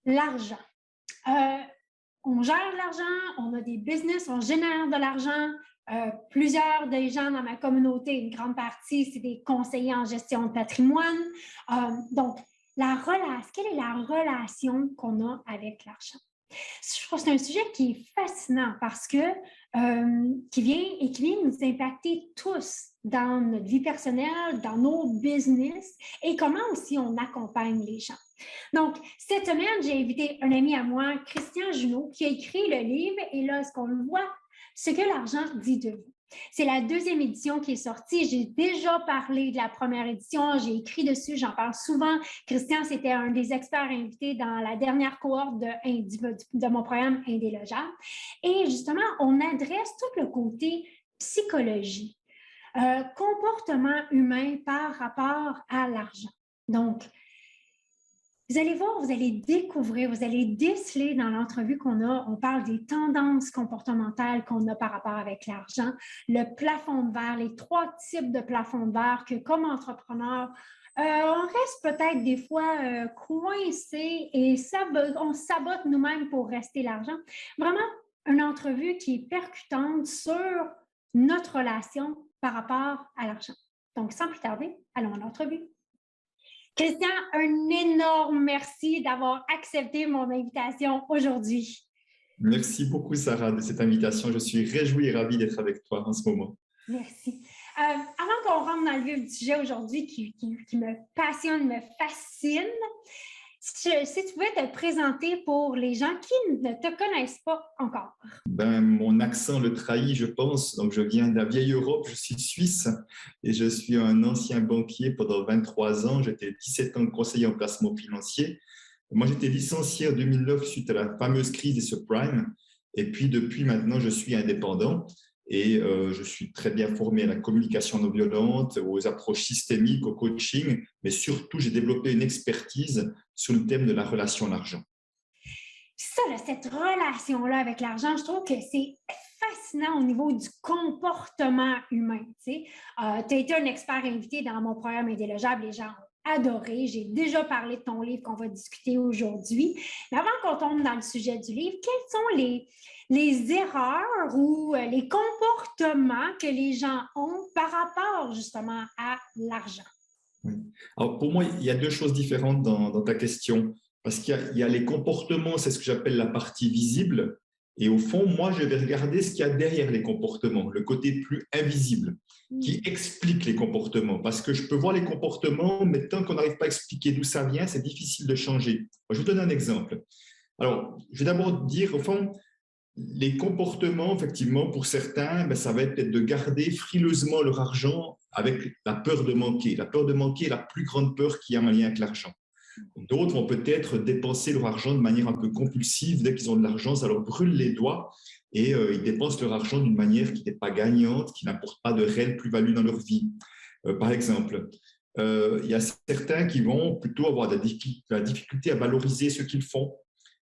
L'argent. Euh, on gère de l'argent, on a des business, on génère de l'argent. Plusieurs des gens dans ma communauté, une grande partie, c'est des conseillers en gestion de patrimoine. Donc, quelle est la relation qu'on a avec l'argent? Je trouve que c'est un sujet qui est fascinant parce que qui vient nous impacter tous dans notre vie personnelle, dans nos business et comment aussi on accompagne les gens. Donc, cette semaine, j'ai invité un ami à moi, Christian Junot, qui a écrit le livre et là, ce qu'on le voit, ce que l'argent dit de vous. C'est la deuxième édition qui est sortie. J'ai déjà parlé de la première édition. J'ai écrit dessus. J'en parle souvent. Christian, c'était un des experts invités dans la dernière cohorte de mon programme Indélogeable. Et justement, on adresse tout le côté psychologie, comportement humain par rapport à l'argent. Donc, vous allez voir, vous allez découvrir, vous allez déceler dans l'entrevue qu'on a, on parle des tendances comportementales qu'on a par rapport avec l'argent, le plafond de verre, les 3 types de plafonds de verre que comme entrepreneur, on reste peut-être des fois coincé et on sabote nous-mêmes pour rester l'argent. Vraiment, une entrevue qui est percutante sur notre relation par rapport à l'argent. Donc, sans plus tarder, allons à l'entrevue. Christian, un énorme merci d'avoir accepté mon invitation aujourd'hui. Merci beaucoup, Sarah, de cette invitation. Je suis réjoui et ravi d'être avec toi en ce moment. Merci. Avant qu'on rentre dans le vif du sujet aujourd'hui qui me passionne, me fascine, si tu pouvais te présenter pour les gens qui ne te connaissent pas encore. Mon accent le trahit, je pense. Donc, je viens de la vieille Europe, je suis suisse et je suis un ancien banquier pendant 23 ans. J'étais 17 ans conseiller en placement financier. Moi, j'étais licencié en 2009 suite à la fameuse crise des subprimes. Et puis, depuis maintenant, je suis indépendant et je suis très bien formé à la communication non violente, aux approches systémiques, au coaching, mais surtout, j'ai développé une expertise sur le thème de la relation à l'argent. Ça, là, cette relation-là avec l'argent, je trouve que c'est fascinant au niveau du comportement humain. Tu as été un expert invité dans mon programme Indélogeable. Les gens ont adoré. J'ai déjà parlé de ton livre qu'on va discuter aujourd'hui. Mais avant qu'on tombe dans le sujet du livre, quelles sont les erreurs ou les comportements que les gens ont par rapport justement à l'argent? Oui. Alors, pour moi, il y a 2 choses différentes dans ta question. Parce qu'il y a les comportements, c'est ce que j'appelle la partie visible. Et au fond, moi, je vais regarder ce qu'il y a derrière les comportements, le côté plus invisible, qui explique les comportements. Parce que je peux voir les comportements, mais tant qu'on n'arrive pas à expliquer d'où ça vient, c'est difficile de changer. Je vous donne un exemple. Alors, je vais d'abord dire, au fond, les comportements, effectivement, pour certains, ça va être peut-être de garder frileusement leur argent avec la peur de manquer. La peur de manquer est la plus grande peur qu'il y a en lien avec l'argent. D'autres vont peut-être dépenser leur argent de manière un peu compulsive. Dès qu'ils ont de l'argent, ça leur brûle les doigts et ils dépensent leur argent d'une manière qui n'est pas gagnante, qui n'apporte pas de réelle plus-value dans leur vie. Par exemple, il y a certains qui vont plutôt avoir de la difficulté à valoriser ce qu'ils font.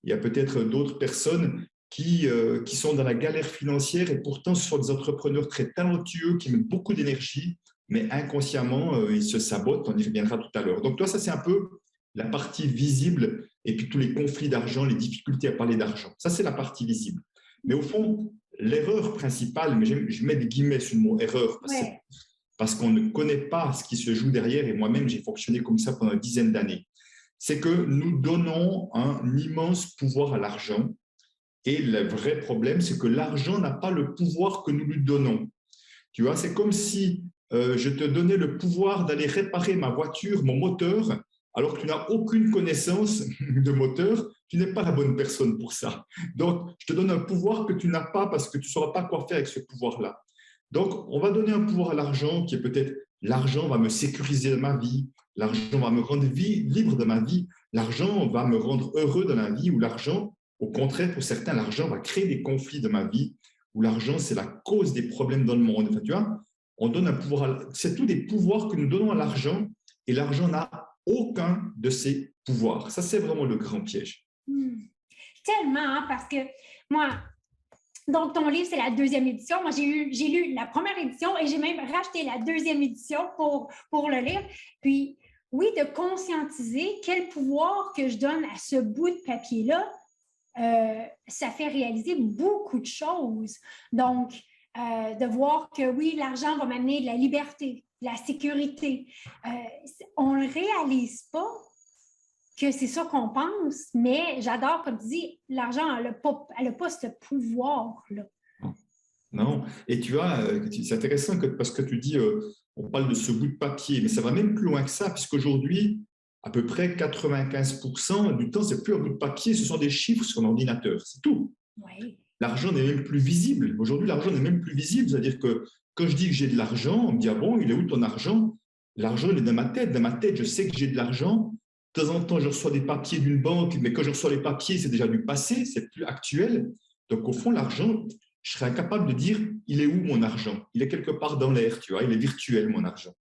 Il y a peut-être d'autres personnes qui sont dans la galère financière et pourtant ce sont des entrepreneurs très talentueux qui mettent beaucoup d'énergie, mais inconsciemment, ils se sabotent. On y reviendra tout à l'heure. Donc, toi, ça, c'est un peu la partie visible et puis tous les conflits d'argent, les difficultés à parler d'argent. Ça, c'est la partie visible. Mais au fond, l'erreur principale, mais je mets des guillemets sur le mot erreur parce qu'on ne connaît pas ce qui se joue derrière et moi-même, j'ai fonctionné comme ça pendant une dizaine d'années. C'est que nous donnons un immense pouvoir à l'argent et le vrai problème, c'est que l'argent n'a pas le pouvoir que nous lui donnons. Tu vois, c'est comme si je te donnais le pouvoir d'aller réparer ma voiture, mon moteur, alors que tu n'as aucune connaissance de moteur, tu n'es pas la bonne personne pour ça. Donc, je te donne un pouvoir que tu n'as pas parce que tu ne sauras pas quoi faire avec ce pouvoir-là. Donc, on va donner un pouvoir à l'argent qui est peut-être l'argent va me sécuriser dans ma vie, l'argent va me rendre libre de ma vie, l'argent va me rendre heureux dans la vie, ou l'argent, au contraire, pour certains, l'argent va créer des conflits dans ma vie, ou l'argent, c'est la cause des problèmes dans le monde. Enfin, tu vois, on donne un pouvoir, c'est tous des pouvoirs que nous donnons à l'argent, et l'argent n'a aucun de ces pouvoirs. Ça, c'est vraiment le grand piège. Tellement, hein, parce que moi, donc ton livre, c'est la deuxième édition. Moi, j'ai lu la première édition et j'ai même racheté la deuxième édition pour le lire. Puis, oui, de conscientiser quel pouvoir que je donne à ce bout de papier-là, ça fait réaliser beaucoup de choses. Donc, de voir que oui, l'argent va m'amener de la liberté, de la sécurité. On ne le réalise pas que c'est ça qu'on pense, mais j'adore, comme tu dis, l'argent, elle n'a pas ce pouvoir-là. Non. Et tu vois, c'est intéressant parce que tu dis, on parle de ce bout de papier, mais ça va même plus loin que ça, puisqu'aujourd'hui, à peu près 95% du temps, c'est plus un bout de papier, ce sont des chiffres sur l'ordinateur, c'est tout. Oui. L'argent n'est même plus visible. Aujourd'hui, l'argent n'est même plus visible, c'est-à-dire que quand je dis que j'ai de l'argent, on me dit, ah bon, il est où ton argent? L'argent, il est dans ma tête. Dans ma tête, je sais que j'ai de l'argent. De temps en temps, je reçois des papiers d'une banque, mais quand je reçois les papiers, c'est déjà du passé, c'est plus actuel. Donc, au fond, l'argent, je serais incapable de dire, il est où mon argent? Il est quelque part dans l'air, tu vois, il est virtuel, mon argent.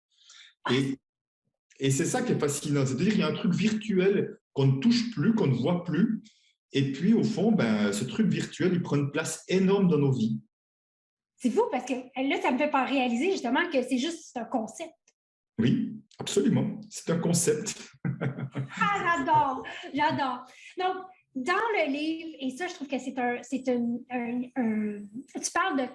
Et c'est ça qui est fascinant, c'est-à-dire qu'il y a un truc virtuel qu'on ne touche plus, qu'on ne voit plus. Et puis, au fond, ce truc virtuel, il prend une place énorme dans nos vies. C'est fou parce que là, ça me fait pas réaliser justement que c'est juste un concept. Oui, absolument. C'est un concept. Ah, j'adore. Donc, dans le livre, et ça, je trouve que tu parles de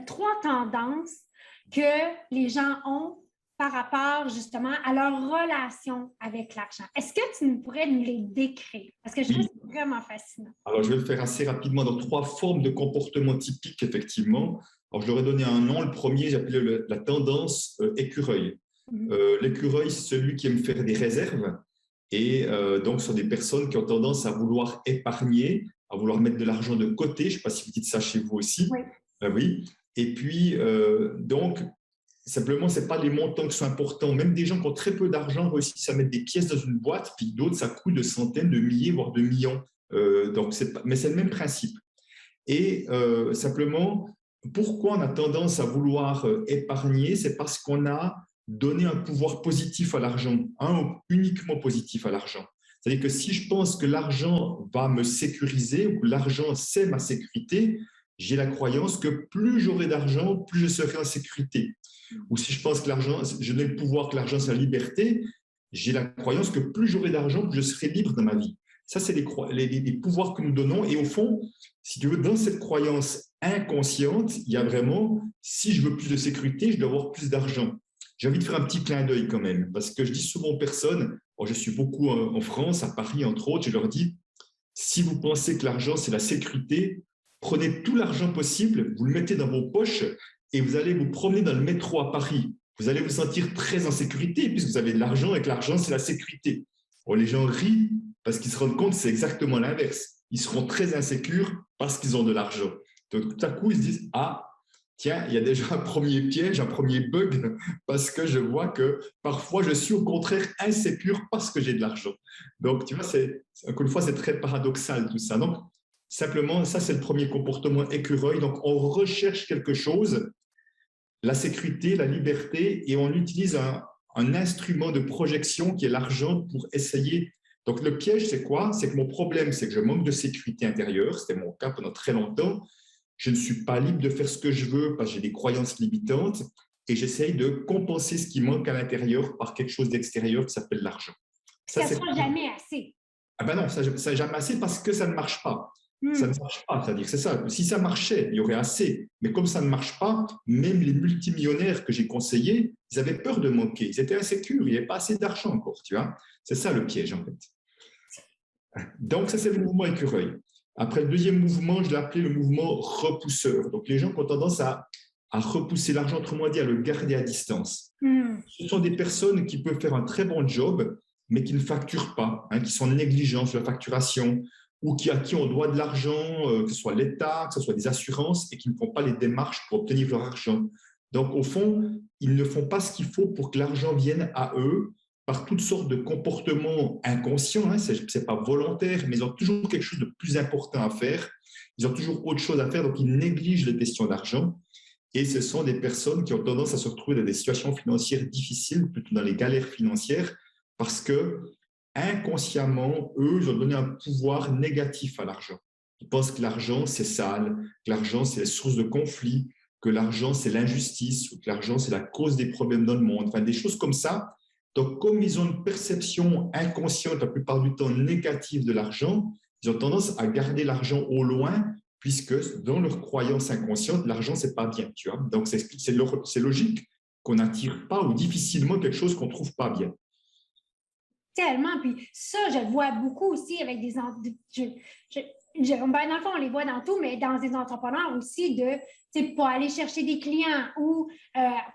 trois tendances que les gens ont par rapport justement à leur relation avec l'argent. Est-ce que tu pourrais nous les décrire? Parce que je trouve que c'est vraiment fascinant. Alors, je vais le faire assez rapidement dans 3 formes de comportement typiques, effectivement. Alors, je leur ai donné un nom. Le premier, j'appelais la tendance écureuil. L'écureuil, c'est celui qui aime faire des réserves. Et donc, ce sont des personnes qui ont tendance à vouloir épargner, à vouloir mettre de l'argent de côté. Je ne sais pas si vous dites ça chez vous aussi. Oui. Oui. Et puis, donc, simplement, ce n'est pas les montants qui sont importants. Même des gens qui ont très peu d'argent réussissent à mettre des pièces dans une boîte, puis d'autres, ça coûte de centaines, de milliers, voire de millions. Mais c'est le même principe. Et simplement, pourquoi on a tendance à vouloir épargner? C'est parce qu'on a donné un pouvoir positif à l'argent, uniquement positif à l'argent. C'est-à-dire que si je pense que l'argent va me sécuriser ou que l'argent, c'est ma sécurité, j'ai la croyance que plus j'aurai d'argent, plus je serai en sécurité. Ou si je pense que l'argent, je donne le pouvoir que l'argent, c'est la liberté, j'ai la croyance que plus j'aurai d'argent, plus je serai libre dans ma vie. Ça, c'est les pouvoirs que nous donnons. Et au fond, si tu veux, dans cette croyance inconsciente, il y a vraiment, si je veux plus de sécurité, je dois avoir plus d'argent. J'ai envie de faire un petit clin d'œil quand même, parce que je dis souvent aux personnes, je suis beaucoup en France, à Paris entre autres, je leur dis, si vous pensez que l'argent, c'est la sécurité, prenez tout l'argent possible, vous le mettez dans vos poches et vous allez vous promener dans le métro à Paris. Vous allez vous sentir très en sécurité puisque vous avez de l'argent et que l'argent, c'est la sécurité. Bon, les gens rient parce qu'ils se rendent compte que c'est exactement l'inverse. Ils seront très insécures parce qu'ils ont de l'argent. Donc, tout à coup, ils se disent, ah, tiens, il y a déjà un premier piège, un premier bug, parce que je vois que parfois, je suis au contraire insécure parce que j'ai de l'argent. Donc, tu vois, encore une fois, c'est très paradoxal tout ça. Donc, simplement, ça, c'est le premier comportement écureuil. Donc, on recherche quelque chose, la sécurité, la liberté, et on utilise un instrument de projection qui est l'argent pour essayer. Donc, le piège, c'est quoi? C'est que mon problème, c'est que je manque de sécurité intérieure. C'était mon cas pendant très longtemps. Je ne suis pas libre de faire ce que je veux parce que j'ai des croyances limitantes et j'essaye de compenser ce qui manque à l'intérieur par quelque chose d'extérieur qui s'appelle l'argent. Ça ne sera jamais assez. Ah ben non, ça n'est jamais assez parce que ça ne marche pas. Ça ne marche pas, c'est-à-dire c'est ça. Si ça marchait, il y aurait assez. Mais comme ça ne marche pas, même les multimillionnaires que j'ai conseillés, ils avaient peur de manquer. Ils étaient insécures, il n'y avait pas assez d'argent encore, tu vois. C'est ça le piège, en fait. Donc, ça, c'est le mouvement écureuil. Après, le deuxième mouvement, je l'ai appelé le mouvement repousseur. Donc, les gens qui ont tendance à repousser l'argent, autrement dit, à le garder à distance. Ce sont des personnes qui peuvent faire un très bon job, mais qui ne facturent pas, qui sont négligents sur la facturation, ou à qui on doit de l'argent, que ce soit l'État, que ce soit des assurances, et qui ne font pas les démarches pour obtenir leur argent. Donc, au fond, ils ne font pas ce qu'il faut pour que l'argent vienne à eux par toutes sortes de comportements inconscients. Ce n'est pas volontaire, mais ils ont toujours quelque chose de plus important à faire. Ils ont toujours autre chose à faire, donc ils négligent les questions d'argent. Et ce sont des personnes qui ont tendance à se retrouver dans des situations financières difficiles, plutôt dans les galères financières, parce que inconsciemment, eux, ils ont donné un pouvoir négatif à l'argent. Ils pensent que l'argent, c'est sale, que l'argent, c'est la source de conflits, que l'argent, c'est l'injustice, ou que l'argent, c'est la cause des problèmes dans le monde. Enfin, des choses comme ça. Donc, comme ils ont une perception inconsciente, la plupart du temps négative de l'argent, ils ont tendance à garder l'argent au loin, puisque dans leur croyance inconsciente, l'argent, c'est pas bien, tu vois. Donc, c'est logique qu'on n'attire pas ou difficilement quelque chose qu'on trouve pas bien. Tellement. Puis ça, je le vois beaucoup aussi avec des... Ben, dans le fond, on les voit dans tout, mais dans des entrepreneurs aussi de pas aller chercher des clients ou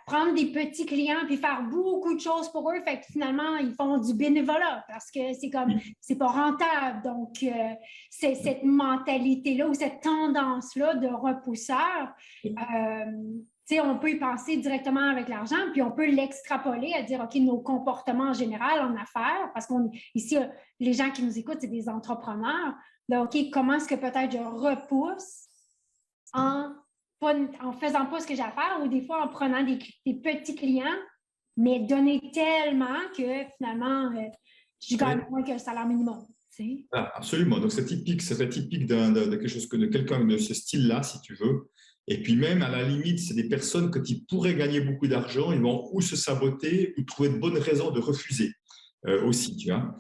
prendre des petits clients puis faire beaucoup de choses pour eux. Fait que finalement, ils font du bénévolat parce que c'est comme, c'est pas rentable. Donc, c'est cette mentalité-là ou cette tendance-là de repousseur. On peut y penser directement avec l'argent, puis on peut l'extrapoler à dire, OK, nos comportements en général en affaires, parce qu'ici, les gens qui nous écoutent, c'est des entrepreneurs. Donc, OK, comment est-ce que peut-être je repousse en faisant pas ce que j'ai à faire ou des fois en prenant des petits clients, mais donner tellement que finalement, je gagne moins que le salaire minimum. Ah, absolument. Donc, c'est serait typique de quelqu'un de ce style-là, si tu veux. Et puis même, à la limite, c'est des personnes qui pourraient gagner beaucoup d'argent, ils vont ou se saboter ou trouver de bonnes raisons de refuser aussi, tu vois.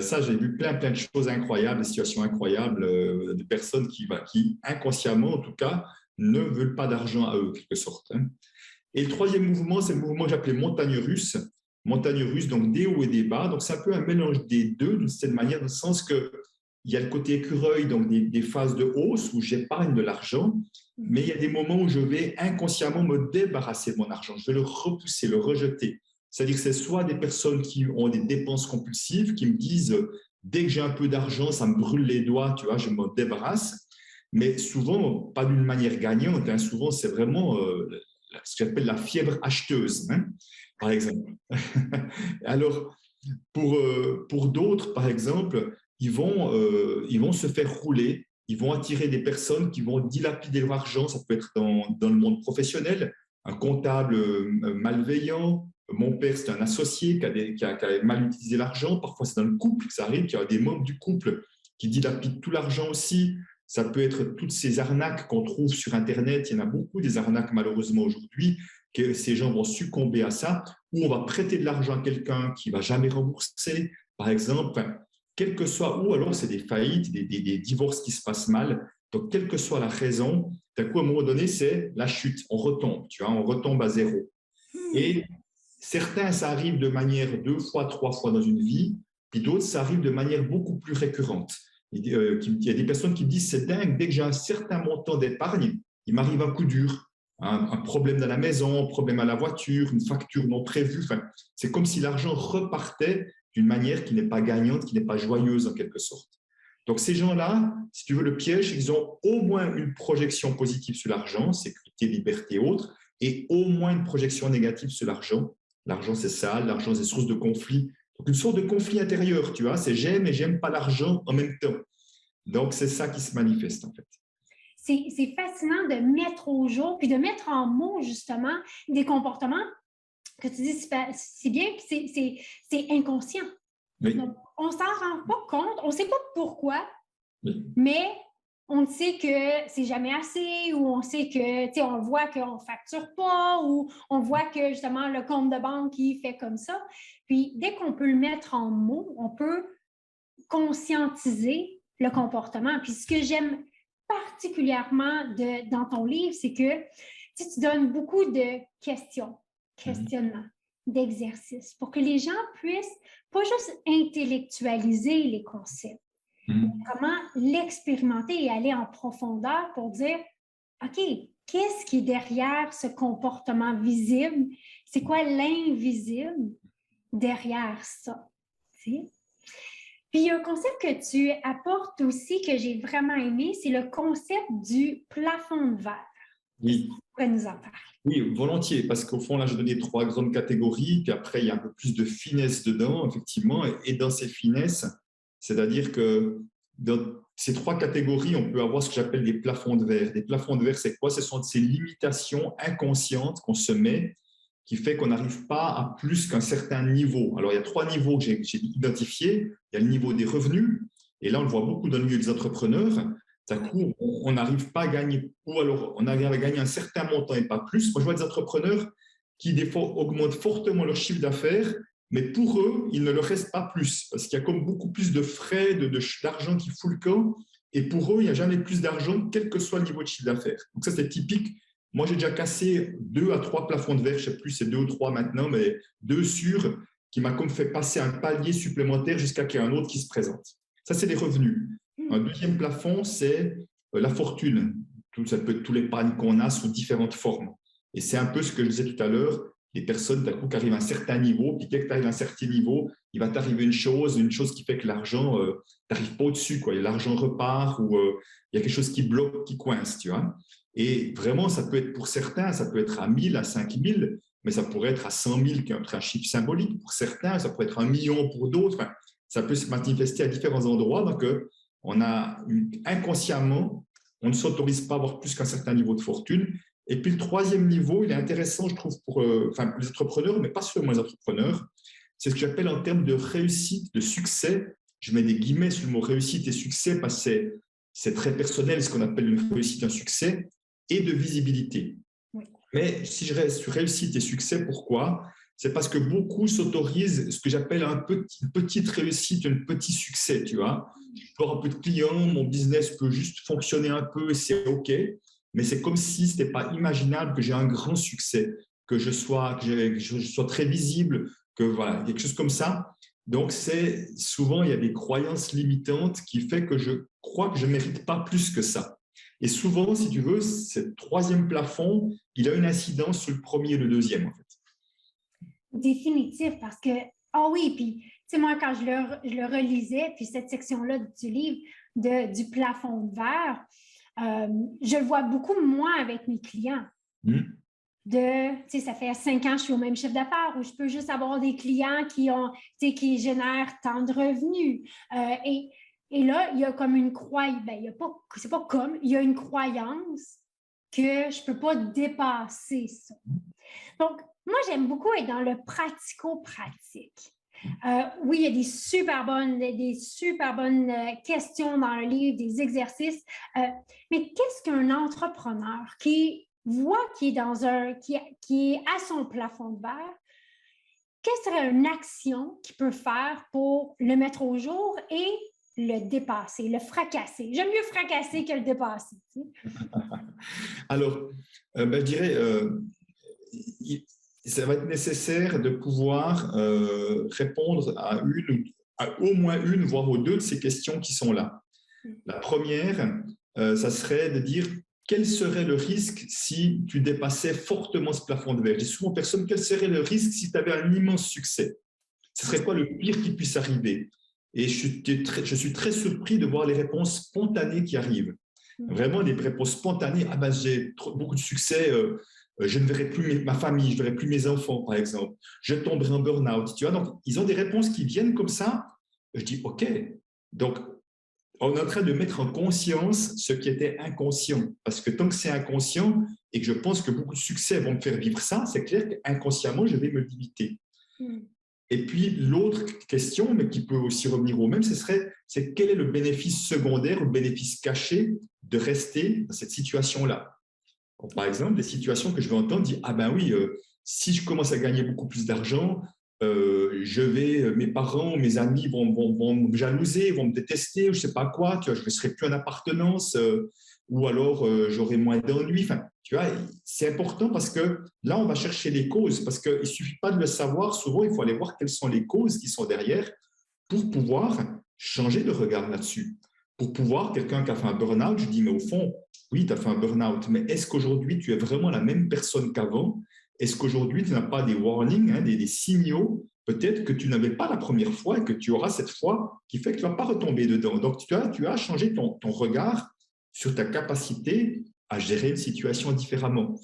Ça, j'ai vu plein de choses incroyables, des situations incroyables de personnes qui, inconsciemment, en tout cas, ne veulent pas d'argent à eux, en quelque sorte. Hein. Et le troisième mouvement, c'est le mouvement que j'appelais montagne russe. Montagne russe, donc des hauts et des bas. Donc, c'est un peu un mélange des deux, d'une certaine manière, dans le sens que il y a le côté écureuil, donc des phases de hausse où j'épargne de l'argent, mais il y a des moments où je vais inconsciemment me débarrasser de mon argent. Je vais le repousser, le rejeter. C'est-à-dire que c'est soit des personnes qui ont des dépenses compulsives, qui me disent dès que j'ai un peu d'argent, ça me brûle les doigts, tu vois, je me débarrasse. Mais souvent, pas d'une manière gagnante. Hein. Souvent, c'est vraiment ce que j'appelle la fièvre acheteuse, hein, par exemple. Alors, pour d'autres, par exemple, ils vont se faire rouler, ils vont attirer des personnes qui vont dilapider leur argent. Ça peut être dans le monde professionnel, un comptable malveillant. Mon père, c'est un associé qui a mal utilisé l'argent. Parfois, c'est dans le couple que ça arrive, qu'il y a des membres du couple qui dilapident tout l'argent aussi. Ça peut être toutes ces arnaques qu'on trouve sur Internet. Il y en a beaucoup des arnaques, malheureusement, aujourd'hui, que ces gens vont succomber à ça, ou on va prêter de l'argent à quelqu'un qui ne va jamais rembourser, par exemple. Quel que soit, ou alors c'est des faillites, des divorces qui se passent mal. Donc, quelle que soit la raison, d'un coup, à un moment donné, c'est la chute. On retombe, tu vois, on retombe à zéro. Et certains, ça arrive de manière 2 fois, 3 fois dans une vie, puis d'autres, ça arrive de manière beaucoup plus récurrente. Il y a des personnes qui me disent, c'est dingue, dès que j'ai un certain montant d'épargne, il m'arrive un coup dur, un problème dans la maison, un problème à la voiture, une facture non prévue. Enfin, c'est comme si l'argent repartait d'une manière qui n'est pas gagnante, qui n'est pas joyeuse en quelque sorte. Donc ces gens-là, si tu veux, le piège, ils ont au moins une projection positive sur l'argent, sécurité, liberté, autres, et au moins une projection négative sur l'argent. L'argent, c'est sale, l'argent, c'est source de conflit. Donc une sorte de conflit intérieur, tu vois, c'est j'aime et j'aime pas l'argent en même temps. Donc c'est ça qui se manifeste en fait. C'est fascinant de mettre au jour, puis de mettre en mots justement des comportements que tu dis, c'est bien, puis c'est inconscient. Oui. Donc, on ne s'en rend pas compte, on ne sait pas pourquoi, oui. Mais on sait que c'est jamais assez, ou on sait que, on voit qu'on ne facture pas, ou on voit que justement le compte de banque, il fait comme ça. Puis dès qu'on peut le mettre en mots, on peut conscientiser le comportement. Puis ce que j'aime particulièrement dans ton livre, c'est que tu donnes beaucoup de questionnements, d'exercices, pour que les gens puissent pas juste intellectualiser les concepts, mais comment l'expérimenter et aller en profondeur pour dire, OK, qu'est-ce qui est derrière ce comportement visible? C'est quoi l'invisible derrière ça? T'sais? Puis, il y a un concept que tu apportes aussi que j'ai vraiment aimé, c'est le concept du plafond de verre. Oui. Tu pourrais nous en parler? Oui, volontiers, parce qu'au fond, là, j'ai donné 3 grandes catégories, puis après, il y a un peu plus de finesse dedans, effectivement, et dans ces finesses, c'est-à-dire que dans ces 3 catégories, on peut avoir ce que j'appelle des plafonds de verre. Des plafonds de verre, c'est quoi? Ce sont ces limitations inconscientes qu'on se met qui fait qu'on n'arrive pas à plus qu'un certain niveau. Alors, il y a 3 niveaux que j'ai identifiés. Il y a le niveau des revenus, et là, on le voit beaucoup dans le milieu des entrepreneurs. D'un coup, on n'arrive pas à gagner, ou alors on arrive à gagner un certain montant et pas plus. Moi, je vois des entrepreneurs qui, des fois, augmentent fortement leur chiffre d'affaires, mais pour eux, il ne leur reste pas plus, parce qu'il y a comme beaucoup plus de frais, d'argent qui fout le camp, et pour eux, il n'y a jamais plus d'argent, quel que soit le niveau de chiffre d'affaires. Donc ça, c'est typique. Moi, j'ai déjà cassé 2 à 3 plafonds de verre, je ne sais plus, c'est 2 ou 3 maintenant, mais 2 sûrs, qui m'a comme fait passer un palier supplémentaire jusqu'à qu'il y ait un autre qui se présente. Ça, c'est les revenus. Un deuxième plafond, c'est la fortune. Ça peut être tous les pagnes qu'on a sous différentes formes. Et c'est un peu ce que je disais tout à l'heure, les personnes d'un coup qui arrivent à un certain niveau, puis dès que tu arrives à un certain niveau, il va t'arriver une chose qui fait que l'argent, tu n'arrives pas au-dessus, quoi. L'argent repart ou il y a quelque chose qui bloque, qui coince, tu vois. Et vraiment, ça peut être pour certains, ça peut être à 1000, à 5000, mais ça pourrait être à 100 000, qui est un chiffre symbolique pour certains, ça pourrait être 1 million pour d'autres. Enfin, ça peut se manifester à différents endroits. Donc, inconsciemment, on ne s'autorise pas à avoir plus qu'un certain niveau de fortune. Et puis, le troisième niveau, il est intéressant, je trouve, pour les entrepreneurs, mais pas seulement les entrepreneurs. C'est ce que j'appelle en termes de réussite, de succès. Je mets des guillemets sur le mot réussite et succès parce que c'est très personnel, ce qu'on appelle une réussite, un succès, et de visibilité. Oui. Mais si je reste sur réussite et succès, pourquoi ? C'est parce que beaucoup s'autorisent ce que j'appelle une petite réussite, un petit succès, tu vois. Je peux avoir un peu de clients, mon business peut juste fonctionner un peu et c'est OK. Mais c'est comme si ce n'était pas imaginable que j'ai un grand succès, que je sois très visible, que voilà, quelque chose comme ça. Donc, souvent, il y a des croyances limitantes qui font que je crois que je ne mérite pas plus que ça. Et souvent, si tu veux, ce troisième plafond, il a une incidence sur le premier et le deuxième, en fait. Définitif, parce que, oui, puis, tu sais, moi, quand je le relisais, puis cette section-là du livre du plafond de verre, je le vois beaucoup moins avec mes clients. Tu sais, ça fait 5 ans que je suis au même chiffre d'affaires où je peux juste avoir des clients qui génèrent tant de revenus. Et là, il y a comme une croyance, c'est pas comme, il y a une croyance que je peux pas dépasser ça. Donc, moi, j'aime beaucoup être dans le pratico-pratique. Oui, il y a des super bonnes questions dans le livre, des exercices. Mais qu'est-ce qu'un entrepreneur qui voit qui est à son plafond de verre, quelle serait une action qu'il peut faire pour le mettre au jour et le dépasser, le fracasser? J'aime mieux fracasser que le dépasser. Tu sais? Alors, je dirais, ça va être nécessaire de pouvoir répondre à au moins une, voire aux 2 de ces questions qui sont là. La première, ça serait de dire quel serait le risque si tu dépassais fortement ce plafond de verre. Je dis souvent aux personnes, quel serait le risque si tu avais un immense succès? Ce serait quoi le pire qui puisse arriver? Et je suis très surpris de voir les réponses spontanées qui arrivent. Vraiment, des réponses spontanées. Ah ben, j'ai beaucoup de succès, je ne verrai plus ma famille, je ne verrai plus mes enfants, par exemple. Je tomberai en burn-out. Tu vois, donc, ils ont des réponses qui viennent comme ça. Je dis, OK. Donc, on est en train de mettre en conscience ce qui était inconscient. Parce que tant que c'est inconscient et que je pense que beaucoup de succès vont me faire vivre ça, c'est clair qu'inconsciemment, je vais me limiter. Et puis, l'autre question, mais qui peut aussi revenir au même, c'est quel est le bénéfice secondaire, le bénéfice caché de rester dans cette situation-là. Par exemple, des situations que je vais entendre dire, ah ben oui, si je commence à gagner beaucoup plus d'argent, mes parents, mes amis vont me jalouser, vont me détester, je ne sais pas quoi, tu vois, je ne serai plus en appartenance, ou alors j'aurai moins d'ennuis. Enfin, tu vois, c'est important parce que là, on va chercher les causes, parce qu'il ne suffit pas de le savoir, souvent, il faut aller voir quelles sont les causes qui sont derrière pour pouvoir changer de regard là-dessus. Pour pouvoir, quelqu'un qui a fait un burn-out, je dis, mais au fond, oui, tu as fait un burn-out, mais est-ce qu'aujourd'hui, tu es vraiment la même personne qu'avant? Est-ce qu'aujourd'hui, tu n'as pas des warnings, des signaux, peut-être que tu n'avais pas la première fois et que tu auras cette fois qui fait que tu ne vas pas retomber dedans? Donc, tu as changé ton regard sur ta capacité à gérer une situation différemment.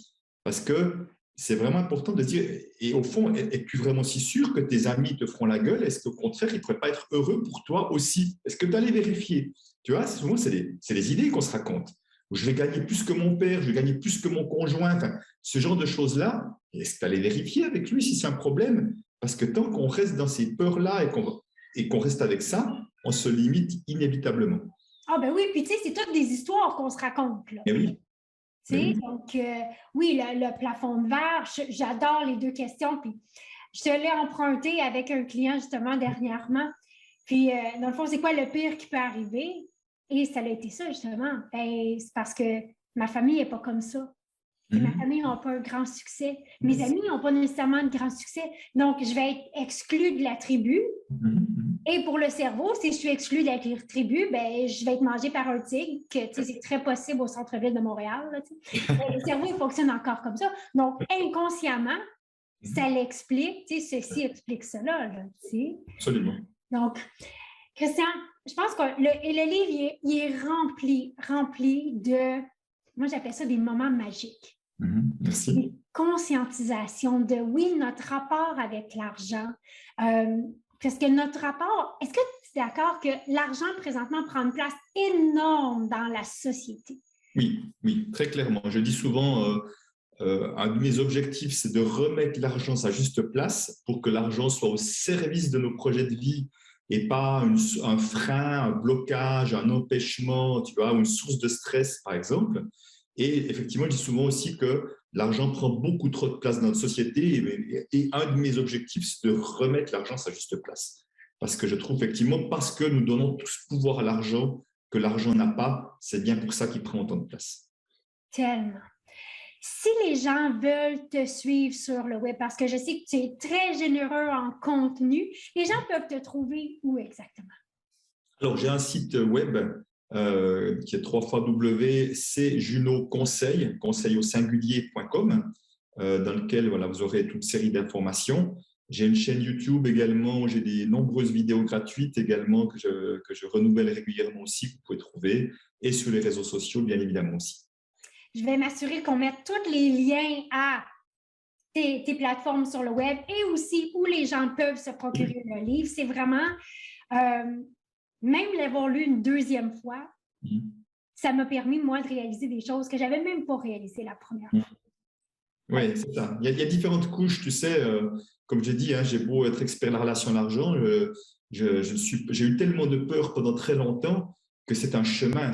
Parce que c'est vraiment important de dire, et au fond, es-tu vraiment si sûr que tes amis te feront la gueule? Est-ce qu'au contraire, ils ne pourraient pas être heureux pour toi aussi? Est-ce que tu allais vérifier? Tu vois, souvent, c'est des idées qu'on se raconte. Je vais gagner plus que mon père, je vais gagner plus que mon conjoint. Enfin, ce genre de choses-là, est-ce que tu allais vérifier avec lui si c'est un problème? Parce que tant qu'on reste dans ces peurs-là et qu'on reste avec ça, on se limite inévitablement. Ah ben oui, puis tu sais, c'est toutes des histoires qu'on se raconte, là. Et oui. Tu sais, donc, oui, le plafond de verre, j'adore les 2 questions. Puis Je te l'ai emprunté avec un client justement dernièrement. Puis, dans le fond, c'est quoi le pire qui peut arriver? Et ça a été ça, justement. Ben, c'est parce que ma famille n'est pas comme ça. Et ma famille n'a pas un grand succès. Mes amis n'ont pas nécessairement de grand succès. Donc, je vais être exclue de la tribu. Et pour le cerveau, si je suis exclue de la tribu, ben, je vais être mangée par un tigre, que c'est très possible au centre-ville de Montréal. Là, le cerveau, il fonctionne encore comme ça. Donc, inconsciemment, ça l'explique. Ceci explique cela. Là, absolument. Donc, Christian, je pense que le livre, il est rempli de, moi j'appelle ça des moments magiques. Merci. Des conscientisations de, oui, notre rapport avec l'argent. Parce que notre rapport, est-ce que tu es d'accord que l'argent présentement prend une place énorme dans la société? Oui, très clairement. Je dis souvent, un de mes objectifs, c'est de remettre l'argent à sa juste place pour que l'argent soit au service de nos projets de vie et pas un frein, un blocage, un empêchement, tu vois, ou une source de stress, par exemple. Et effectivement, je dis souvent aussi que l'argent prend beaucoup trop de place dans notre société et un de mes objectifs, c'est de remettre l'argent à sa juste place. Parce que je trouve effectivement, parce que nous donnons tout ce pouvoir à l'argent que l'argent n'a pas, c'est bien pour ça qu'il prend autant de place. Tellement. Si les gens veulent te suivre sur le web, parce que je sais que tu es très généreux en contenu, les gens peuvent te trouver où exactement? Alors, j'ai un site web qui est www.cjunoconseil, conseil au singulier.com, dans lequel voilà, vous aurez toute série d'informations. J'ai une chaîne YouTube également, j'ai des nombreuses vidéos gratuites également que je renouvelle régulièrement aussi, que vous pouvez trouver, et sur les réseaux sociaux, bien évidemment aussi. Je vais m'assurer qu'on mette tous les liens à tes plateformes sur le web et aussi où les gens peuvent se procurer le livre. C'est vraiment, même l'avoir lu une deuxième fois, ça m'a permis, moi, de réaliser des choses que je n'avais même pas réalisées la première fois. Oui, c'est ça. Il y a différentes couches, tu sais. Comme j'ai dit, j'ai beau être expert de la relation à l'argent, j'ai eu tellement de peur pendant très longtemps que c'est un chemin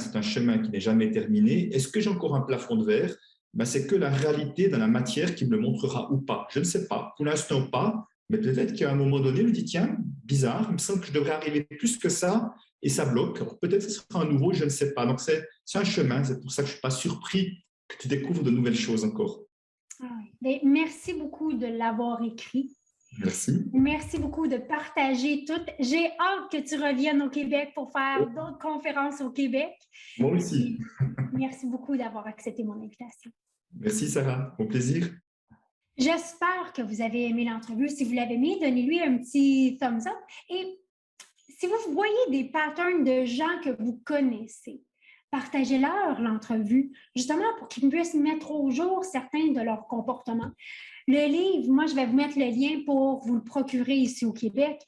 qui n'est jamais terminé. Est-ce que j'ai encore un plafond de verre? C'est que la réalité dans la matière qui me le montrera ou pas. Je ne sais pas. Pour l'instant, pas. Mais peut-être qu'à un moment donné, je me dis, tiens, bizarre, il me semble que je devrais arriver plus que ça et ça bloque. Alors, peut-être que ce sera un nouveau, je ne sais pas. Donc, c'est un chemin. C'est pour ça que je ne suis pas surpris que tu découvres de nouvelles choses encore. Mais merci beaucoup de l'avoir écrit. Merci. Merci beaucoup de partager tout. J'ai hâte que tu reviennes au Québec pour faire d'autres conférences au Québec. Moi aussi. Merci beaucoup d'avoir accepté mon invitation. Merci Sarah, au plaisir. J'espère que vous avez aimé l'entrevue. Si vous l'avez aimé, donnez-lui un petit thumbs up. Et si vous voyez des patterns de gens que vous connaissez, partagez-leur l'entrevue, justement pour qu'ils puissent mettre au jour certains de leurs comportements. Le livre, moi, je vais vous mettre le lien pour vous le procurer ici au Québec.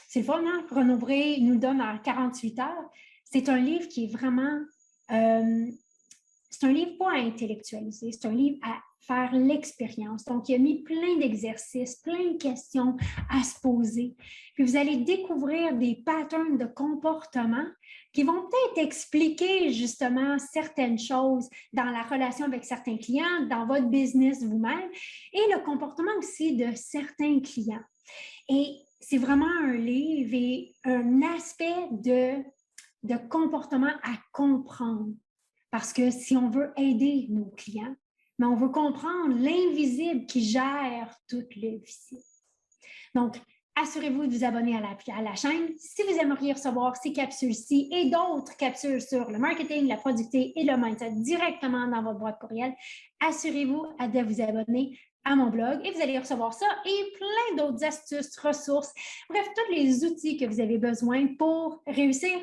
C'est le fun, hein? Renaud Bré nous donne en 48 heures. C'est un livre qui est vraiment... c'est un livre pas à intellectualiser, c'est un livre à faire l'expérience. Donc, il a mis plein d'exercices, plein de questions à se poser. Puis, vous allez découvrir des patterns de comportement qui vont peut-être expliquer justement certaines choses dans la relation avec certains clients, dans votre business vous-même et le comportement aussi de certains clients. Et c'est vraiment un livre et un aspect de comportement à comprendre. Parce que si on veut aider nos clients, mais on veut comprendre l'invisible qui gère tout le visible. Donc, assurez-vous de vous abonner à la chaîne. Si vous aimeriez recevoir ces capsules-ci et d'autres capsules sur le marketing, la productivité et le mindset directement dans votre boîte courriel, assurez-vous de vous abonner à mon blog et vous allez recevoir ça et plein d'autres astuces, ressources, bref, tous les outils que vous avez besoin pour réussir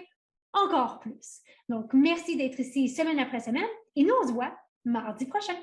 encore plus. Donc, merci d'être ici semaine après semaine et nous, on se voit mardi prochain.